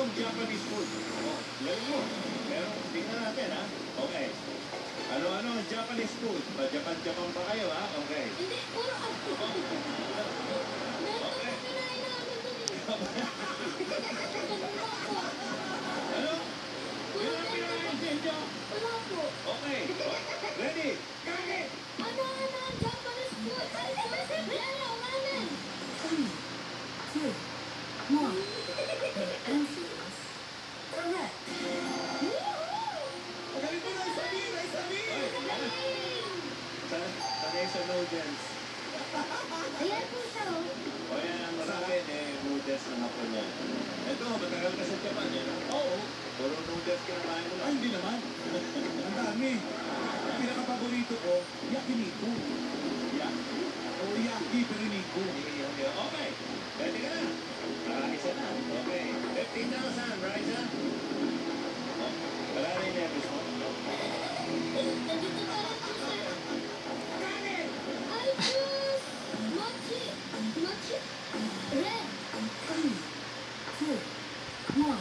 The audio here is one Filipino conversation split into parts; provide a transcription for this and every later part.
Anong Japanese food? Oh, galing mo. Pero tingnan natin, ha? Okay. Ano-ano ang Japanese food? Pa-Japan-Japan pa kayo, ha? Okay. Hindi, puro ako. Okay. Kinain namin dun eh. Ano? Yun ang pinakain sa inyo? Wala po. Okay. Ready? Kain! Ano ang Japanese food? Ay, hindi ano, ramen. 3, 2, 1. The answer is correct. Galing mo na, Isabel! Isabel! Sanay sa noodles. Ayan po siya, oh. O yan, marami noodles na hapon niya. Ito, matagal ka sa Japan, eh, no? Oo. Puro noodles kinakain mo lang. Ay, hindi naman. Ang dami. Ang pinaka-paborito ko, yakiniku. Yeah. O yaki, pero niku. Okay. Pwede ka na. Isa na. Okay. 15,000, Raisa. Oh, wala na yung nervous mo. Nandito pa rin po siya. Kanin! I choose mochi. Mochi. Red. 3, 2, 1.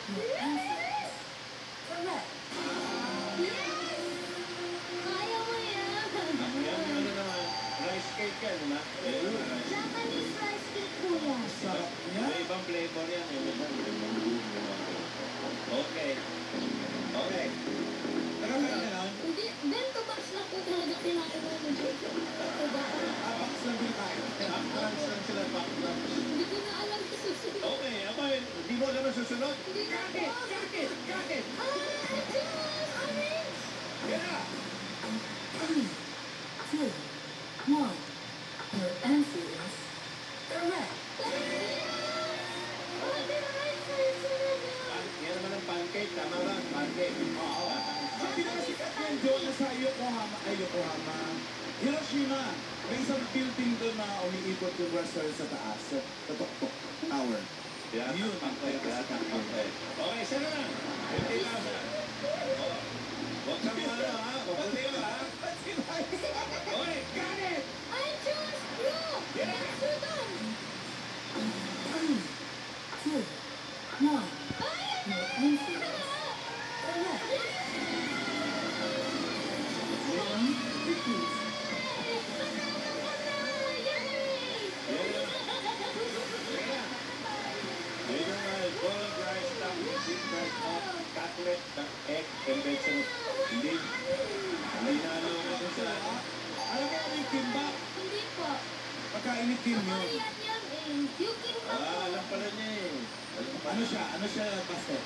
The answer is correct. Yes! Kaya mo yan. Yan yung ano naman, rice cake yan, di ba? Japanese rice cake po yan. Sarap niya. May ibang flavor yan. Okay. Okay. Nakakain ka lang. Hindi, bento box lang po talaga kinain namin dito. Diba? Apax lang pinakain. Lunch lang sila, pack lunch. Hindi ko na alam yung susunod. Okay, abay, hindi mo alam ang susunod? Hindi na po. Jacket! Jacket! I choose orange. Yan na! 3, 2, 1. Your answer is correct. Yan naman ang pancake, tama ba? Pancake. Oo. Ang pinakasikat niyan, Joe, na sa Yokohama, Hiroshima. May isang building doon na umiikot yung restaurant sa taas. Sa Tok-Tok Tower. Yan, Yun. pancake. Okay, sana lang. 50,000. Huwag kang ano, ha? Mabuti mo, ha? Okay, got it! I choose blue. Yeah. Sudan. 3, 2, 1. Your answer is correct. One, repeat. Yun yung golden rice stuff with deep fried pork, cutlet, egg, and vegetables. Hindi na ano na sila. Alam mo kung yung kimbap, Hindi po. pagkain ni Kim yun. Korean yan eh. Yung kimbap po. Alam pala niya eh. Ano siya, Basta?